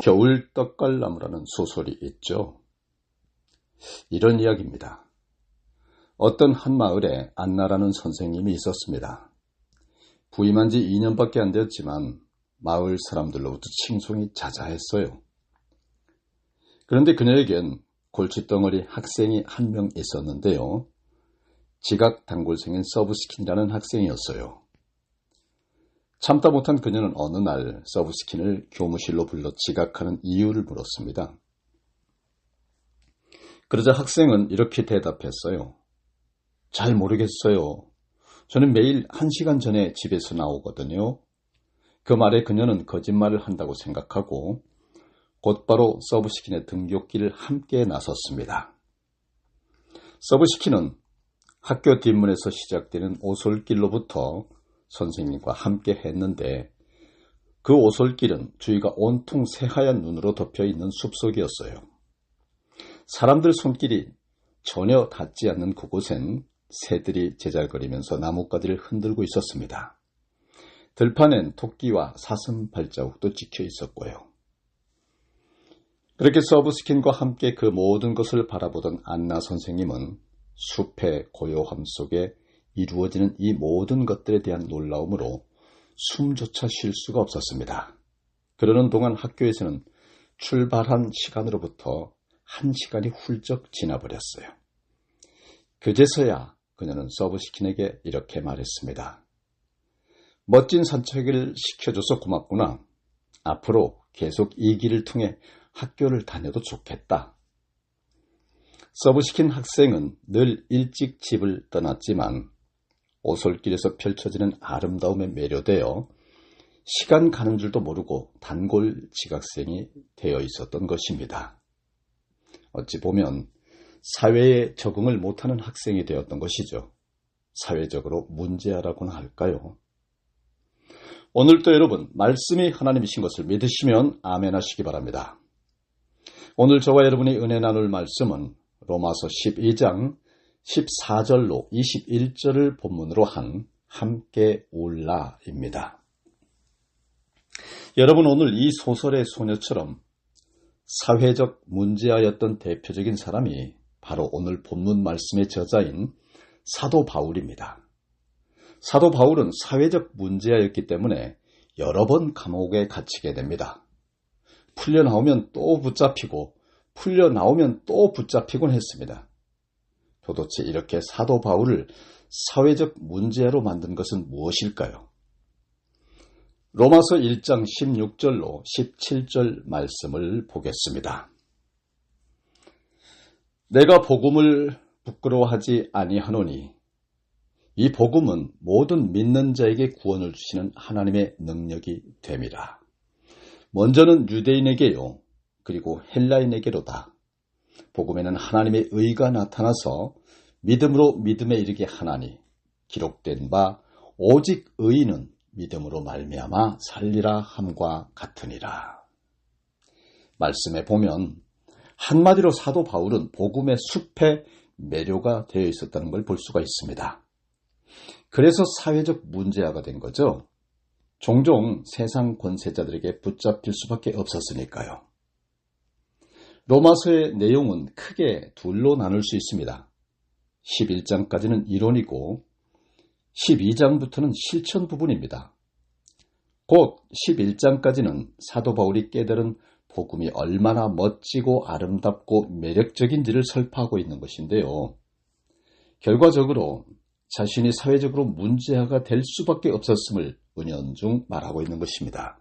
겨울 떡갈나무라는 소설이 있죠. 이런 이야기입니다. 어떤 한 마을에 안나라는 선생님이 있었습니다. 부임한 지 2년밖에 안 되었지만 마을 사람들로부터 칭송이 자자했어요. 그런데 그녀에겐 골칫덩어리 학생이 한 명 있었는데요. 지각단골생인 서브스킨이라는 학생이었어요. 참다 못한 그녀는 어느 날 서브스킨을 교무실로 불러 지각하는 이유를 물었습니다. 그러자 학생은 이렇게 대답했어요. 잘 모르겠어요. 저는 매일 1시간 전에 집에서 나오거든요. 그 말에 그녀는 거짓말을 한다고 생각하고 곧바로 서브스킨의 등굣길을 함께 나섰습니다. 서브스킨은 학교 뒷문에서 시작되는 오솔길로부터 선생님과 함께 했는데 그 오솔길은 주위가 온통 새하얀 눈으로 덮여있는 숲속이었어요. 사람들 손길이 전혀 닿지 않는 그곳엔 새들이 제잘거리면서 나뭇가지를 흔들고 있었습니다. 들판엔 토끼와 사슴 발자국도 찍혀 있었고요. 그렇게 서브스킨과 함께 그 모든 것을 바라보던 안나 선생님은 숲의 고요함 속에 이루어지는 이 모든 것들에 대한 놀라움으로 숨조차 쉴 수가 없었습니다. 그러는 동안 학교에서는 출발한 시간으로부터 1시간이 훌쩍 지나버렸어요. 그제서야 그녀는 서브스킨에게 이렇게 말했습니다. 멋진 산책을 시켜줘서 고맙구나. 앞으로 계속 이 길을 통해 학교를 다녀도 좋겠다. 서브스킨 학생은 늘 일찍 집을 떠났지만 오솔길에서 펼쳐지는 아름다움에 매료되어 시간 가는 줄도 모르고 단골 지각생이 되어 있었던 것입니다. 어찌 보면 사회에 적응을 못하는 학생이 되었던 것이죠. 사회적으로 문제아라고나 할까요? 오늘도 여러분 말씀이 하나님이신 것을 믿으시면 아멘 하시기 바랍니다. 오늘 저와 여러분이 은혜 나눌 말씀은 로마서 12장 14절로 21절을 본문으로 한 함께 울라입니다. 여러분 오늘 이 소설의 소녀처럼 사회적 문제아였던 대표적인 사람이 바로 오늘 본문 말씀의 저자인 사도 바울입니다. 사도 바울은 사회적 문제아였기 때문에 여러 번 감옥에 갇히게 됩니다. 풀려나오면 또 붙잡히고 풀려나오면 또 붙잡히곤 했습니다. 도대체 이렇게 사도 바울을 사회적 문제아로 만든 것은 무엇일까요? 로마서 1장 16절로 17절 말씀을 보겠습니다. 내가 복음을 부끄러워하지 아니하노니 이 복음은 모든 믿는 자에게 구원을 주시는 하나님의 능력이 됨이라. 먼저는 유대인에게요, 그리고 헬라인에게로다. 복음에는 하나님의 의가 나타나서 믿음으로 믿음에 이르게 하나니 기록된 바 오직 의인은 믿음으로 말미암아 살리라 함과 같으니라. 말씀에 보면 한마디로 사도 바울은 복음의 숲에 매료가 되어 있었다는 걸 볼 수가 있습니다. 그래서 사회적 문제아가 된 거죠. 종종 세상 권세자들에게 붙잡힐 수밖에 없었으니까요. 로마서의 내용은 크게 둘로 나눌 수 있습니다. 11장까지는 이론이고 12장부터는 실천 부분입니다. 곧 11장까지는 사도 바울이 깨달은 복음이 얼마나 멋지고 아름답고 매력적인지를 설파하고 있는 것인데요. 결과적으로 자신이 사회적으로 문제아가 될 수밖에 없었음을 은연중 말하고 있는 것입니다.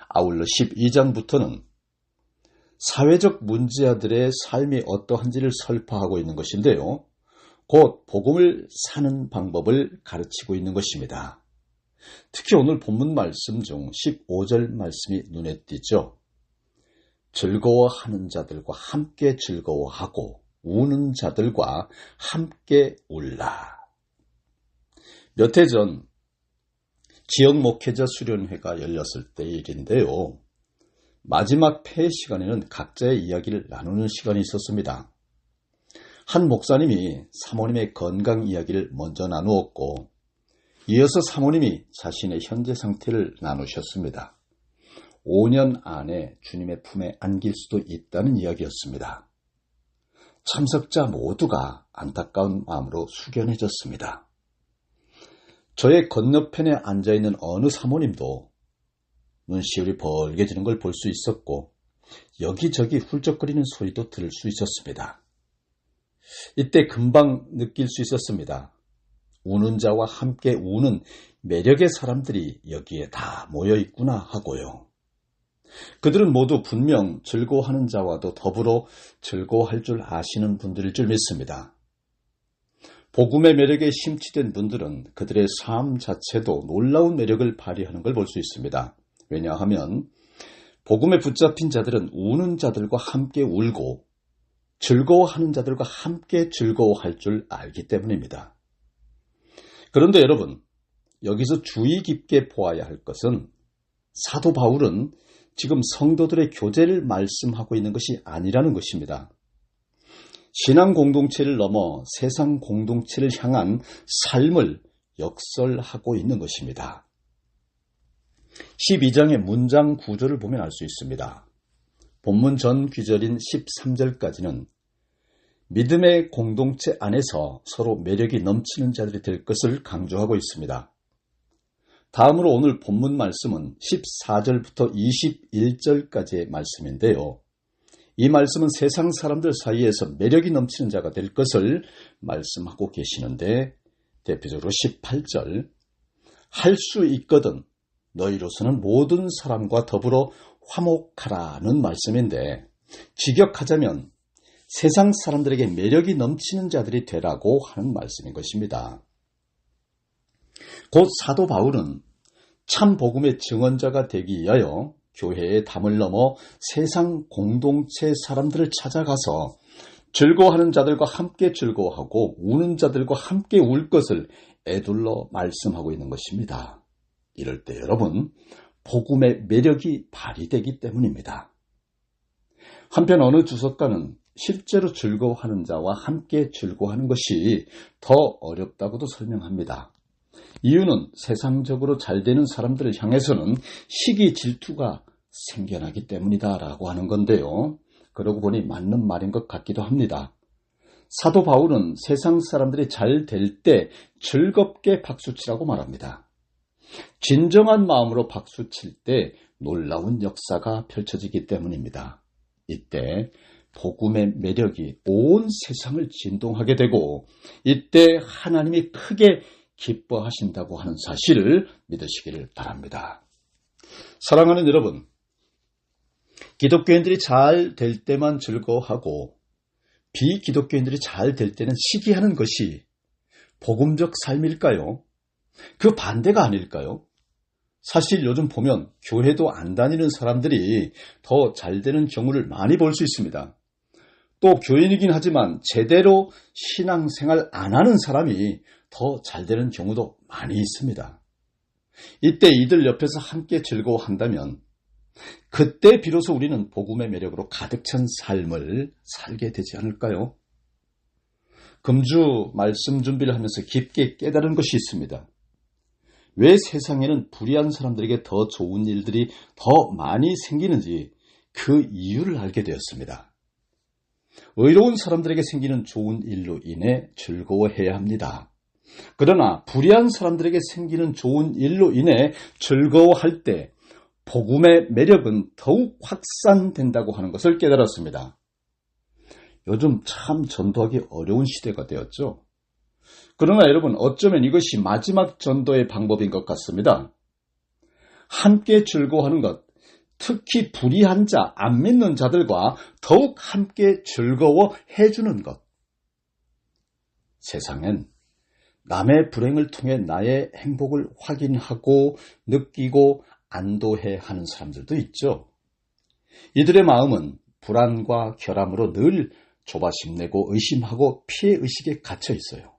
아울러 12장부터는 사회적 문제아들의 삶이 어떠한지를 설파하고 있는 것인데요. 곧 복음을 사는 방법을 가르치고 있는 것입니다. 특히 오늘 본문 말씀 중 15절 말씀이 눈에 띄죠. 즐거워하는 자들과 함께 즐거워하고 우는 자들과 함께 울라. 몇 해 전 지역 목회자 수련회가 열렸을 때의 일인데요. 마지막 폐회 시간에는 각자의 이야기를 나누는 시간이 있었습니다. 한 목사님이 사모님의 건강 이야기를 먼저 나누었고 이어서 사모님이 자신의 현재 상태를 나누셨습니다. 5년 안에 주님의 품에 안길 수도 있다는 이야기였습니다. 참석자 모두가 안타까운 마음으로 숙연해졌습니다. 저의 건너편에 앉아있는 어느 사모님도 눈시울이 벌게지는 걸 볼 수 있었고 여기저기 훌쩍거리는 소리도 들을 수 있었습니다. 이때 금방 느낄 수 있었습니다. 우는 자와 함께 우는 매력의 사람들이 여기에 다 모여있구나 하고요. 그들은 모두 분명 즐거워하는 자와도 더불어 즐거워할 줄 아시는 분들일 줄 믿습니다. 복음의 매력에 심취된 분들은 그들의 삶 자체도 놀라운 매력을 발휘하는 걸 볼 수 있습니다. 왜냐하면 복음에 붙잡힌 자들은 우는 자들과 함께 울고 즐거워하는 자들과 함께 즐거워할 줄 알기 때문입니다. 그런데 여러분, 여기서 주의 깊게 보아야 할 것은 사도 바울은 지금 성도들의 교제를 말씀하고 있는 것이 아니라는 것입니다. 신앙 공동체를 넘어 세상 공동체를 향한 삶을 역설하고 있는 것입니다. 12장의 문장 구조를 보면 알 수 있습니다. 본문 전 귀절인 13절까지는 믿음의 공동체 안에서 서로 매력이 넘치는 자들이 될 것을 강조하고 있습니다. 다음으로 오늘 본문 말씀은 14절부터 21절까지의 말씀인데요. 이 말씀은 세상 사람들 사이에서 매력이 넘치는 자가 될 것을 말씀하고 계시는데 대표적으로 18절 할 수 있거든 너희로서는 모든 사람과 더불어 화목하라는 말씀인데 직역하자면 세상 사람들에게 매력이 넘치는 자들이 되라고 하는 말씀인 것입니다. 곧 사도 바울은 참 복음의 증언자가 되기 위하여 교회의 담을 넘어 세상 공동체 사람들을 찾아가서 즐거워하는 자들과 함께 즐거워하고 우는 자들과 함께 울 것을 애둘러 말씀하고 있는 것입니다. 이럴 때 여러분, 복음의 매력이 발휘되기 때문입니다. 한편 어느 주석가는 실제로 즐거워하는 자와 함께 즐거워하는 것이 더 어렵다고도 설명합니다. 이유는 세상적으로 잘 되는 사람들을 향해서는 시기 질투가 생겨나기 때문이다라고 하는 건데요. 그러고 보니 맞는 말인 것 같기도 합니다. 사도 바울은 세상 사람들이 잘 될 때 즐겁게 박수치라고 말합니다. 진정한 마음으로 박수칠 때 놀라운 역사가 펼쳐지기 때문입니다. 이때 복음의 매력이 온 세상을 진동하게 되고 이때 하나님이 크게 기뻐하신다고 하는 사실을 믿으시기를 바랍니다. 사랑하는 여러분, 기독교인들이 잘 될 때만 즐거워하고 비기독교인들이 잘 될 때는 시기하는 것이 복음적 삶일까요? 그 반대가 아닐까요? 사실 요즘 보면 교회도 안 다니는 사람들이 더 잘 되는 경우를 많이 볼 수 있습니다. 또 교인이긴 하지만 제대로 신앙생활 안 하는 사람이 더 잘 되는 경우도 많이 있습니다. 이때 이들 옆에서 함께 즐거워한다면 그때 비로소 우리는 복음의 매력으로 가득 찬 삶을 살게 되지 않을까요? 금주 말씀 준비를 하면서 깊게 깨달은 것이 있습니다. 왜 세상에는 불의한 사람들에게 더 좋은 일들이 더 많이 생기는지 그 이유를 알게 되었습니다. 의로운 사람들에게 생기는 좋은 일로 인해 즐거워해야 합니다. 그러나 불의한 사람들에게 생기는 좋은 일로 인해 즐거워할 때 복음의 매력은 더욱 확산된다고 하는 것을 깨달았습니다. 요즘 참 전도하기 어려운 시대가 되었죠. 그러나 여러분, 어쩌면 이것이 마지막 전도의 방법인 것 같습니다. 함께 즐거워하는 것, 특히 불의한 자, 안 믿는 자들과 더욱 함께 즐거워해 주는 것. 세상엔 남의 불행을 통해 나의 행복을 확인하고 느끼고 안도해 하는 사람들도 있죠. 이들의 마음은 불안과 결함으로 늘 조바심 내고 의심하고 피해의식에 갇혀 있어요.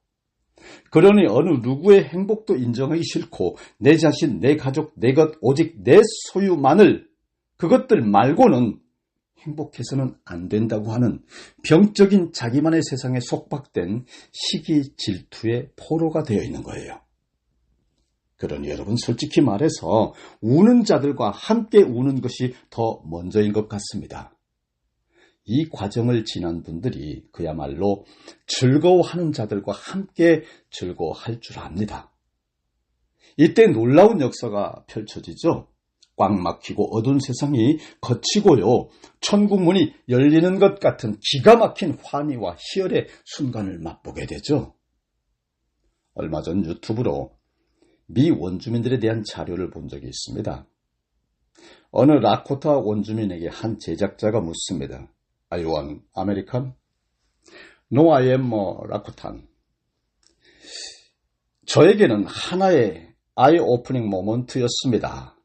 그러니 어느 누구의 행복도 인정하기 싫고 내 자신, 내 가족, 내 것, 오직 내 소유만을, 그것들 말고는 행복해서는 안 된다고 하는 병적인 자기만의 세상에 속박된 시기 질투의 포로가 되어 있는 거예요. 그러니 여러분 솔직히 말해서 우는 자들과 함께 우는 것이 더 먼저인 것 같습니다. 이 과정을 지난 분들이 그야말로 즐거워하는 자들과 함께 즐거워할 줄 압니다. 이때 놀라운 역사가 펼쳐지죠. 꽉 막히고 어두운 세상이 거치고요. 천국문이 열리는 것 같은 기가 막힌 환희와 희열의 순간을 맛보게 되죠. 얼마 전 유튜브로 미 원주민들에 대한 자료를 본 적이 있습니다. 어느 라코타 원주민에게 한 제작자가 묻습니다. Are you an American? No, I am a Rakotan. 저에게는 하나의 아이-오프닝 모먼트였습니다.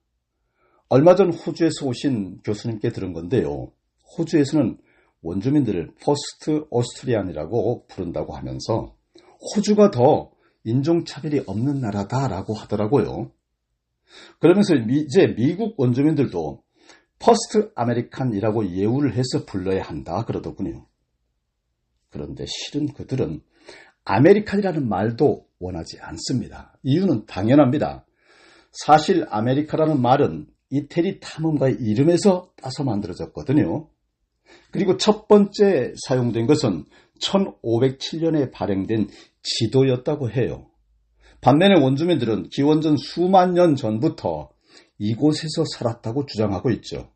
얼마 전 호주에서 오신 교수님께 들은 건데요. 호주에서는 원주민들을 퍼스트 오스트리안이라고 부른다고 하면서 호주가 더 인종차별이 없는 나라다라고 하더라고요. 그러면서 이제 미국 원주민들도 퍼스트 아메리칸이라고 예우를 해서 불러야 한다 그러더군요. 그런데 실은 그들은 아메리칸이라는 말도 원하지 않습니다. 이유는 당연합니다. 사실 아메리카라는 말은 이태리 탐험가의 이름에서 따서 만들어졌거든요. 그리고 첫 번째 사용된 것은 1507년에 발행된 지도였다고 해요. 반면에 원주민들은 기원전 수만 년 전부터 이곳에서 살았다고 주장하고 있죠.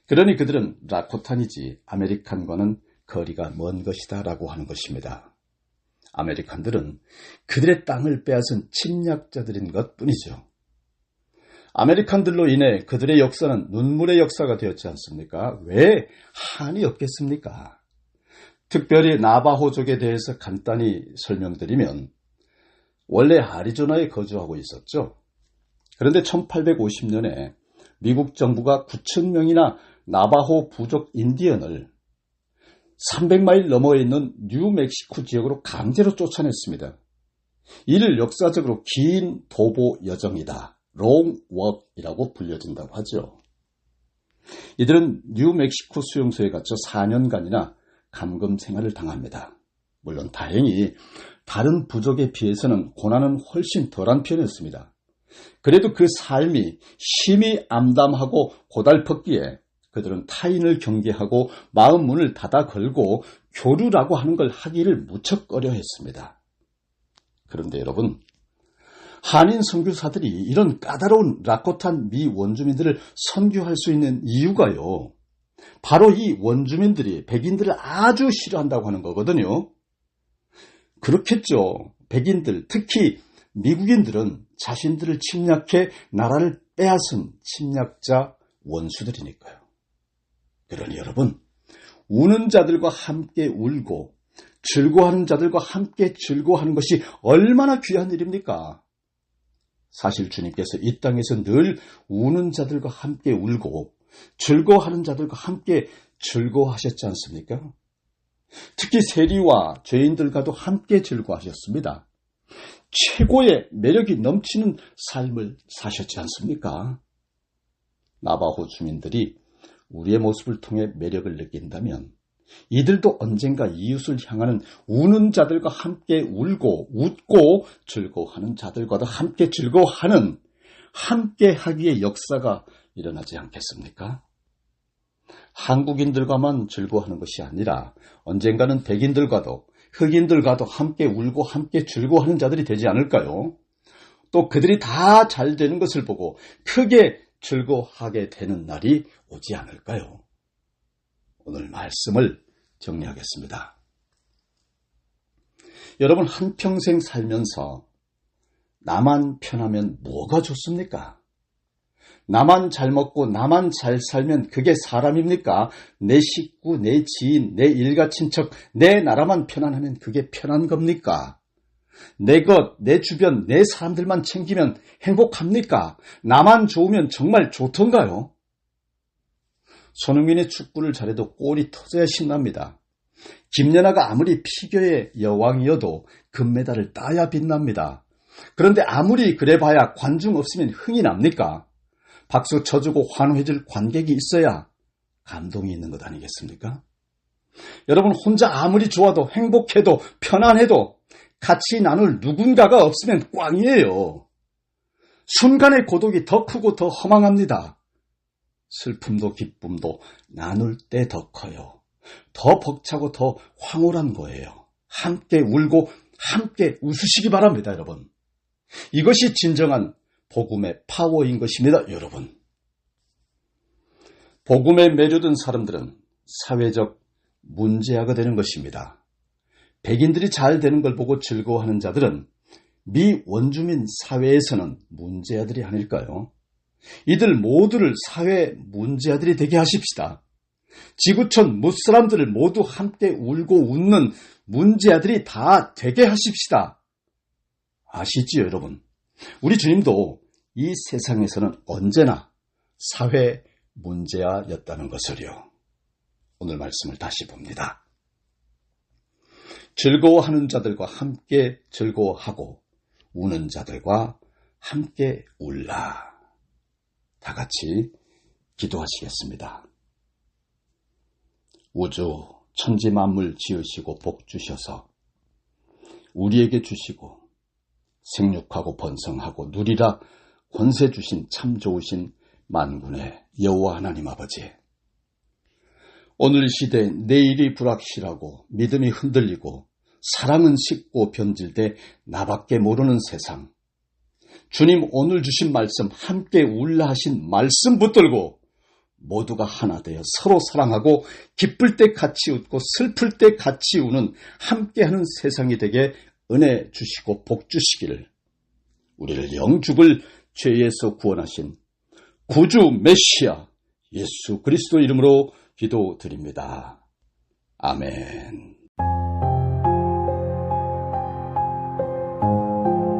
그러니 그들은 라코탄이지 아메리칸과는 거리가 먼 것이다 라고 하는 것입니다. 아메리칸들은 그들의 땅을 빼앗은 침략자들인 것뿐이죠. 아메리칸들로 인해 그들의 역사는 눈물의 역사가 되었지 않습니까? 왜 한이 없겠습니까? 특별히 나바호족에 대해서 간단히 설명드리면 원래 아리조나에 거주하고 있었죠. 그런데 1850년에 미국 정부가 9,000명이나 나바호 부족 인디언을 300마일 너머에 있는 뉴멕시코 지역으로 강제로 쫓아냈습니다. 이를 역사적으로 긴 도보 여정이다, 롱워크이라고 불려진다고 하죠. 이들은 뉴멕시코 수용소에 갇혀 4년간이나 감금 생활을 당합니다. 물론 다행히 다른 부족에 비해서는 고난은 훨씬 덜한 편이었습니다. 그래도 그 삶이 심히 암담하고 고달팠기에 그들은 타인을 경계하고 마음 문을 닫아 걸고 교류라고 하는 걸 하기를 무척 꺼려했습니다. 그런데 여러분, 한인 선교사들이 이런 까다로운 라코탄 미 원주민들을 선교할 수 있는 이유가요, 바로 이 원주민들이 백인들을 아주 싫어한다고 하는 거거든요. 그렇겠죠. 백인들, 특히 미국인들은 자신들을 침략해 나라를 빼앗은 침략자 원수들이니까요. 그러니 여러분, 우는 자들과 함께 울고 즐거워하는 자들과 함께 즐거워하는 것이 얼마나 귀한 일입니까? 사실 주님께서 이 땅에서 늘 우는 자들과 함께 울고 즐거워하는 자들과 함께 즐거워하셨지 않습니까? 특히 세리와 죄인들과도 함께 즐거워하셨습니다. 최고의 매력이 넘치는 삶을 사셨지 않습니까? 나바호 주민들이 우리의 모습을 통해 매력을 느낀다면 이들도 언젠가 이웃을 향하는 우는 자들과 함께 울고 웃고 즐거워하는 자들과도 함께 즐거워하는 함께하기의 역사가 일어나지 않겠습니까? 한국인들과만 즐거워하는 것이 아니라 언젠가는 백인들과도 흑인들과도 함께 울고 함께 즐거워하는 자들이 되지 않을까요? 또 그들이 다 잘 되는 것을 보고 크게 즐거워하게 되는 날이 오지 않을까요? 오늘 말씀을 정리하겠습니다. 여러분, 한평생 살면서 나만 편하면 뭐가 좋습니까? 나만 잘 먹고 나만 잘 살면 그게 사람입니까? 내 식구, 내 지인, 내 일가 친척, 내 나라만 편안하면 그게 편한 겁니까? 내 것, 내 주변, 내 사람들만 챙기면 행복합니까? 나만 좋으면 정말 좋던가요? 손흥민이 축구를 잘해도 골이 터져야 신납니다. 김연아가 아무리 피겨의 여왕이어도 금메달을 따야 빛납니다. 그런데 아무리 그래봐야 관중 없으면 흥이 납니까? 박수 쳐주고 환호해줄 관객이 있어야 감동이 있는 것 아니겠습니까? 여러분, 혼자 아무리 좋아도 행복해도 편안해도 같이 나눌 누군가가 없으면 꽝이에요. 순간의 고독이 더 크고 더 허망합니다. 슬픔도 기쁨도 나눌 때 더 커요. 더 벅차고 더 황홀한 거예요. 함께 울고 함께 웃으시기 바랍니다, 여러분. 이것이 진정한 복음의 파워인 것입니다, 여러분. 복음에 매료된 사람들은 사회적 문제아가 되는 것입니다. 백인들이 잘 되는 걸 보고 즐거워하는 자들은 미 원주민 사회에서는 문제아들이 아닐까요? 이들 모두를 사회 문제아들이 되게 하십시다. 지구촌 무사람들을 모두 함께 울고 웃는 문제아들이 다 되게 하십시다. 아시지요, 여러분? 우리 주님도 이 세상에서는 언제나 사회 문제아였다는 것을요. 오늘 말씀을 다시 봅니다. 즐거워하는 자들과 함께 즐거워하고 우는 자들과 함께 울라. 다 같이 기도하시겠습니다. 우주 천지 만물 지으시고 복 주셔서 우리에게 주시고 생육하고 번성하고 누리라 권세 주신 참 좋으신 만군의 여호와 하나님 아버지, 오늘 시대 내일이 불확실하고 믿음이 흔들리고 사랑은 식고 변질돼 나밖에 모르는 세상, 주님 오늘 주신 말씀 함께 울라 하신 말씀 붙들고 모두가 하나 되어 서로 사랑하고 기쁠 때 같이 웃고 슬플 때 같이 우는 함께하는 세상이 되게 은혜 주시고 복 주시기를 우리를 영죽을 죄에서 구원하신 구주 메시아 예수 그리스도 이름으로 기도드립니다. 아멘.